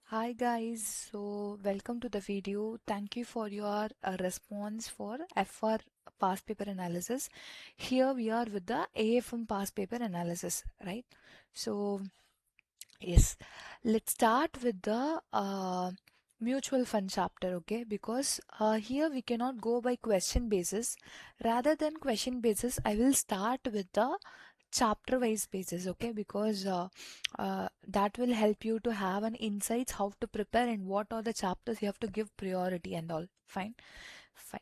Hi guys, so welcome to the video. Thank you for your response for FR past paper analysis. Here we are with the AFM past paper analysis, right? So yes, let's start with the mutual fund chapter, okay? Because here we cannot go by question basis. Rather than question basis, I will start with the chapter wise basis, okay? Because that will help you to have an insights how to prepare and what are the chapters you have to give priority and all. Fine, fine.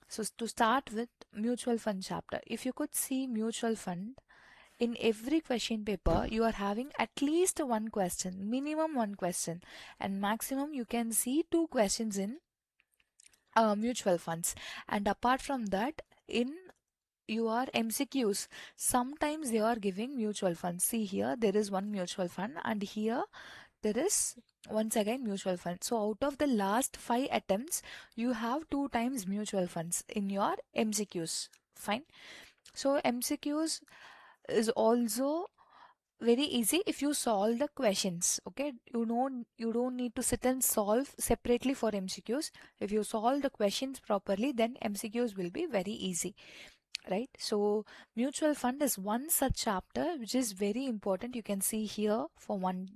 So to start with mutual fund chapter, if you could see mutual fund in every question paper you are having at least one question, minimum one question, and maximum you can see two questions in mutual funds. And apart from that, in your MCQs, sometimes they are giving mutual funds. See here, there is one mutual fund, and here there is once again mutual fund. So out of the last 5 attempts, you have 2 times mutual funds in your MCQs. Fine. So MCQs is also very easy if you solve the questions. Okay, you don't need to sit and solve separately for MCQs. If you solve the questions properly, then MCQs will be very easy, right? So mutual fund is one such chapter which is very important. You can see here for one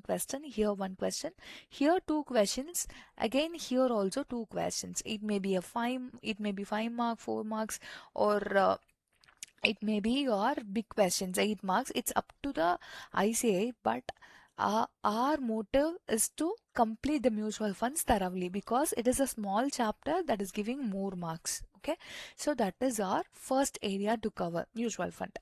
question, here one question, here two questions, again here also two questions. It may be 5 mark, 4 marks, or it may be your big questions, 8 marks. It's up to the ICAI, but our motive is to complete the mutual funds thoroughly because it is a small chapter that is giving more marks. Okay, so that is our first area to cover, mutual fund.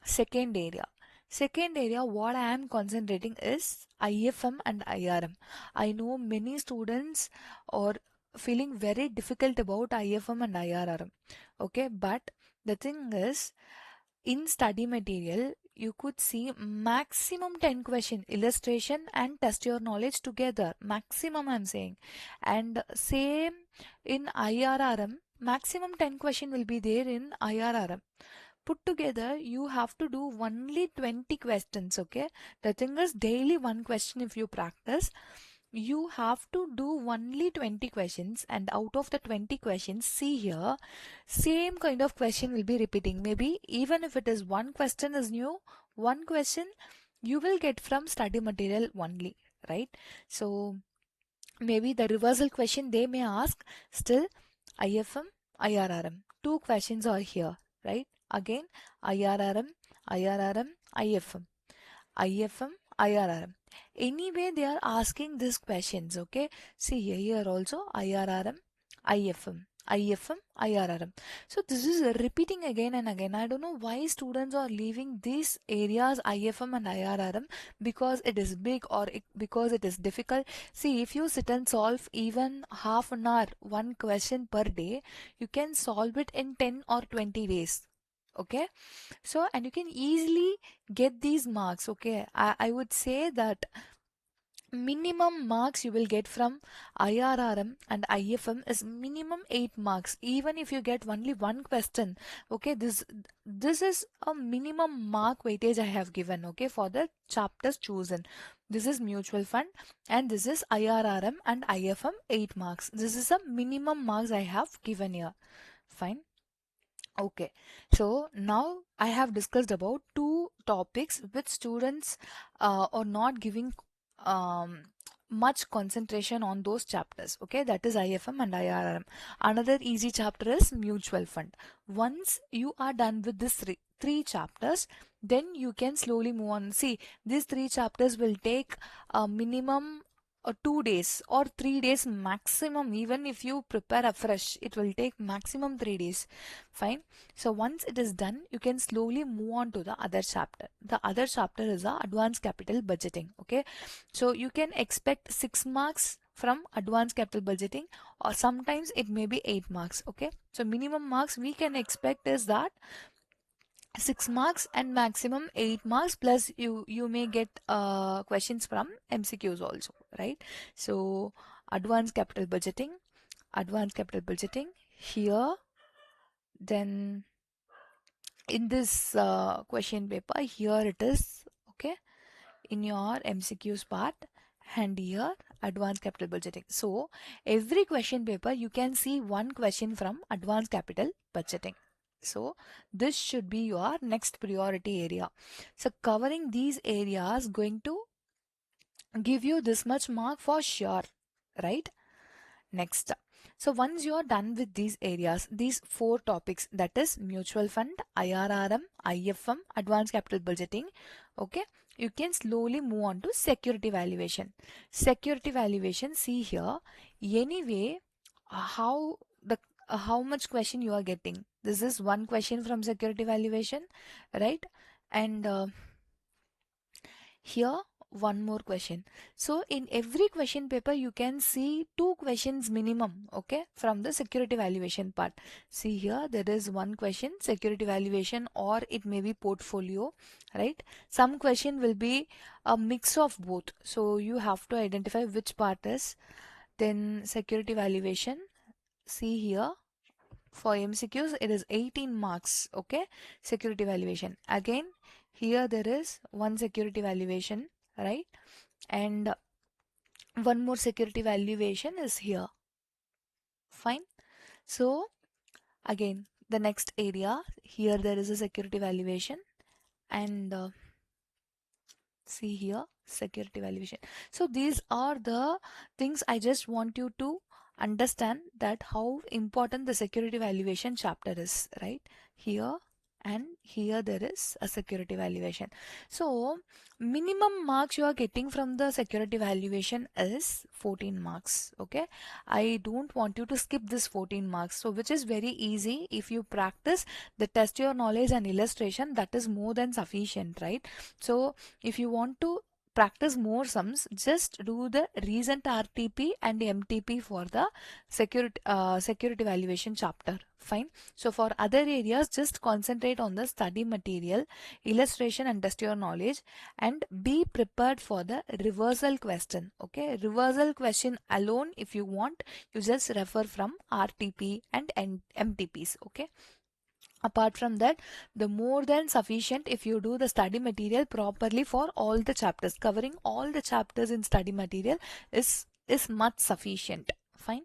Second area. Second area, what I am concentrating is IFM and IRM. I know many students are feeling very difficult about IFM and IRM. Okay, but the thing is, in study material, you could see maximum 10 question illustration and test your knowledge together. Maximum I'm saying. And same in IRRM, maximum 10 question will be there in IRRM. Put together, you have to do only 20 questions, okay? The thing is, daily one question if you practice, you have to do only 20 questions, and out of the 20 questions, see here, same kind of question will be repeating. Maybe even if it is one question is new, one question you will get from study material only, right? So maybe the reversal question they may ask, still IFM, IRRM. Two questions are here, right? Again, IRRM, IRRM, IFM. IFM, IRRM. Anyway, they are asking these questions, okay? See here also IRRM, IFM. IFM, IRRM. So this is repeating again and again. I don't know why students are leaving these areas IFM and IRRM, because it is big or because it is difficult. See, if you sit and solve even half an hour, one question per day, you can solve it in 10 or 20 days. Okay, so and you can easily get these marks. Okay, I would say that minimum marks you will get from IRRM and IFM is minimum 8 marks, even if you get only one question. Okay, this is a minimum mark weightage I have given, okay, for the chapters chosen. This is mutual fund and this is IRRM and IFM 8 marks. This is a minimum marks I have given here. Fine. Okay, so now I have discussed about two topics which students are not giving um, much concentration on those chapters. Okay, that is IFM and IRM. Another easy chapter is mutual fund. Once you are done with this three chapters, then you can slowly move on. See, these three chapters will take a minimum 2 days or 3 days maximum. Even if you prepare afresh, it will take maximum 3 days. Fine. So once it is done, you can slowly move on to the other chapter. The other chapter is the advanced capital budgeting. Okay, so you can expect 6 marks from advanced capital budgeting, or sometimes it may be 8 marks. Okay, so minimum marks we can expect is that 6 marks and maximum 8 marks, plus you may get questions from MCQs also, right? So advanced capital budgeting here. Then in this question paper, here it is, okay, in your MCQs part. and here advanced capital budgeting. So every question paper you can see one question from advanced capital budgeting. So this should be your next priority area. So covering these areas going to give you this much mark for sure, right? Next. So once you are done with these areas, these four topics, that is mutual fund, IRRM, IFM, advanced capital budgeting, okay, you can slowly move on to security valuation. Security valuation, see here, anyway, how the how much question you are getting. This is one question from security valuation, right? And here one more question. So in every question paper you can see two questions minimum, okay, from the security valuation part. See here there is one question security valuation, or it may be portfolio, right? Some question will be a mix of both, so you have to identify which part is. Then security valuation, see here for MCQs it is 18 marks, okay, security valuation. Again here there is one security valuation, right? And one more security valuation is here. Fine. So again the next area, here there is a security valuation, and see here security valuation. So these are the things I just want you to understand, that how important the security valuation chapter is, right? Here and here there is a security valuation. So minimum marks you are getting from the security valuation is 14 marks, okay? I don't want you to skip this 14 marks, so which is very easy. If you practice the test your knowledge and illustration, that is more than sufficient, right? So if you want to practice more sums, just do the recent RTP and MTP for the security valuation chapter. Fine. So for other areas, just concentrate on the study material, illustration and test your knowledge, and be prepared for the reversal question. Okay, reversal question alone, if you want, you just refer from RTP and MTPs. Okay. Apart from that, the more than sufficient if you do the study material properly for all the chapters. Covering all the chapters in study material is much sufficient. Fine.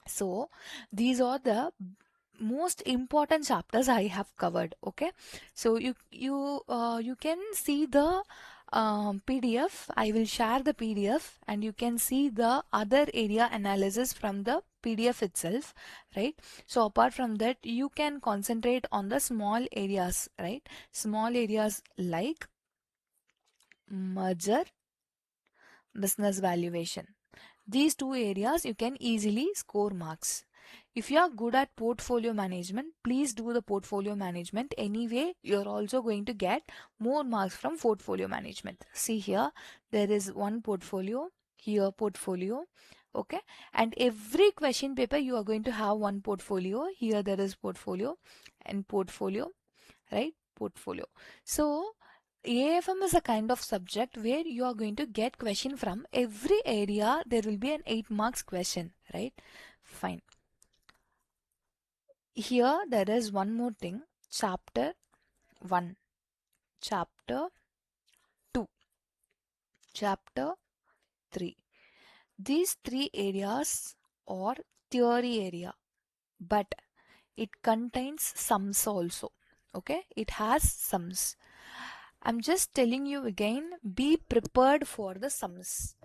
So these are the most important chapters I have covered. Okay, so you can see the PDF. I will share the PDF and you can see the other area analysis from the PDF itself, right? So apart from that, you can concentrate on the small areas, right? Small areas like merger, business valuation. These two areas you can easily score marks. If you are good at portfolio management, please do the portfolio management. Anyway, you're also going to get more marks from portfolio management. See here, there is one portfolio, here portfolio, okay? And every question paper you are going to have one portfolio. Here there is portfolio and portfolio, right? Portfolio. So AFM is a kind of subject where you are going to get question from every area. There will be an 8 marks question, right? Fine. Here there is one more thing. Chapter 1, chapter 2, chapter 3. These three areas are theory area, but it contains sums also. Okay, it has sums. I'm just telling you again, be prepared for the sums.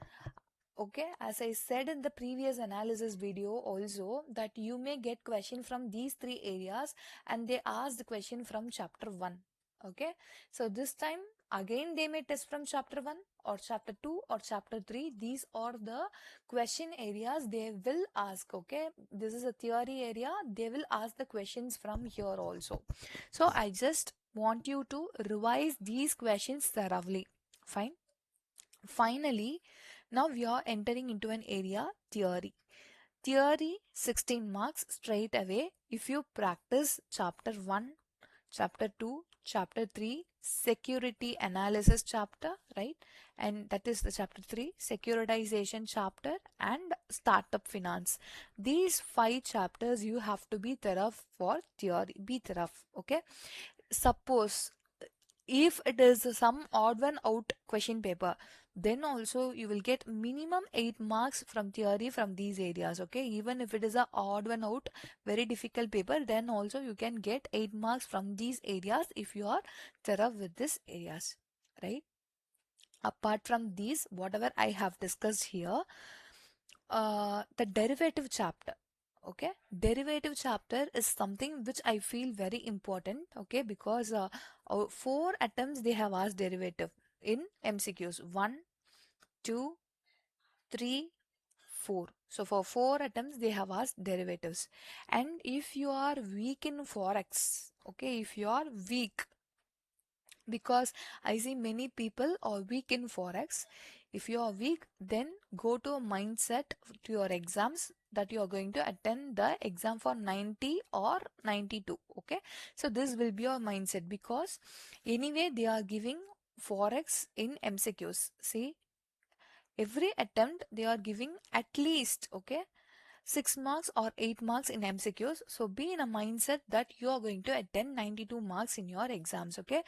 Okay, as I said in the previous analysis video also, that you may get question from these three areas and they ask the question from chapter 1. Okay, so this time again they may test from chapter 1 or chapter 2 or chapter 3. These are the question areas they will ask. Okay, this is a theory area, they will ask the questions from here also. So I just want you to revise these questions thoroughly. Fine. Finally, now we are entering into an area theory. Theory 16 marks straight away if you practice chapter 1, chapter 2, chapter 3, security analysis chapter, right? And that is the chapter 3, securitization chapter and startup finance. These 5 chapters you have to be thorough for theory. Be thorough, okay? Suppose if it is some odd one out question paper, then also you will get minimum 8 marks from theory from these areas. Okay, even if it is a odd one out very difficult paper, then also you can get 8 marks from these areas if you are thorough with these areas, right? Apart from these, whatever I have discussed here, the derivative chapter. Okay, derivative chapter is something which I feel very important. Okay, because 4 attempts they have asked derivative in MCQs: 1, 2, 3, 4. So for 4 attempts they have asked derivatives. And if you are weak in forex, okay, if you are weak, because I see many people are weak in forex. If you are weak, then go to a mindset to your exams that you are going to attend the exam for 90 or 92. Okay, so this will be your mindset, because anyway they are giving forex in MCQs. See, every attempt they are giving at least, okay, 6 marks or 8 marks in MCQs. So be in a mindset that you are going to attend 92 marks in your exams. Okay,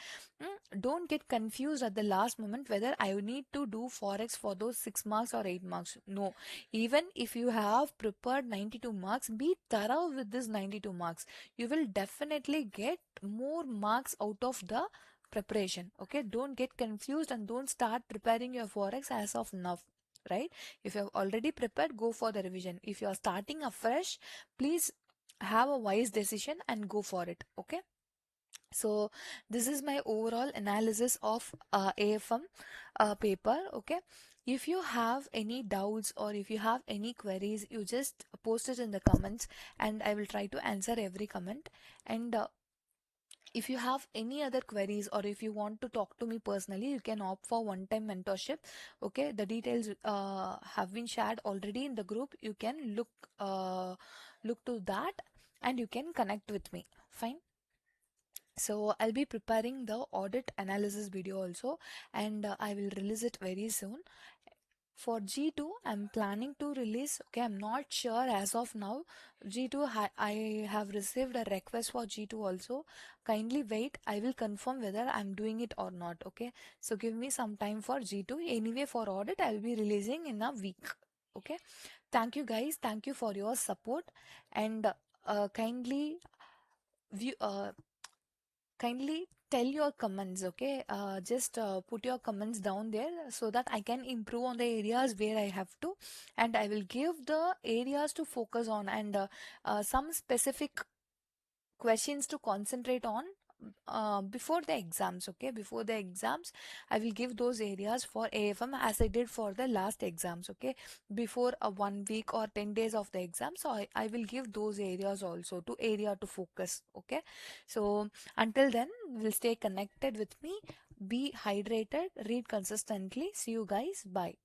don't get confused at the last moment whether I need to do forex for those 6 marks or 8 marks. No, even if you have prepared 92 marks, be thorough with this 92 marks. You will definitely get more marks out of the preparation. Okay, don't get confused and don't start preparing your forex as of now, right? If you have already prepared, go for the revision. If you are starting afresh, please have a wise decision and go for it. Okay, so this is my overall analysis of AFM paper. Okay, if you have any doubts or if you have any queries, you just post it in the comments and I will try to answer every comment. And if you have any other queries or if you want to talk to me personally, you can opt for one-time mentorship. Okay, the details have been shared already in the group. You can look to that and you can connect with me. Fine. So I'll be preparing the audit analysis video also, and I will release it very soon. For G2, I'm planning to release, okay, I'm not sure as of now. G2, I have received a request for G2 also. Kindly wait, I will confirm whether I'm doing it or not, okay. So give me some time for G2. Anyway, for audit, I'll be releasing in a week, okay. Thank you guys, thank you for your support, and kindly view, kindly tell your comments. Okay, just put your comments down there so that I can improve on the areas where I have to, and I will give the areas to focus on, and some specific questions to concentrate on before the exams. Okay, before the exams I will give those areas for AFM as I did for the last exams. Okay, before a 1 week or 10 days of the exam, so I will give those areas also to area to focus. Okay, so until then we'll stay connected with me, be hydrated, read consistently. See you guys, bye.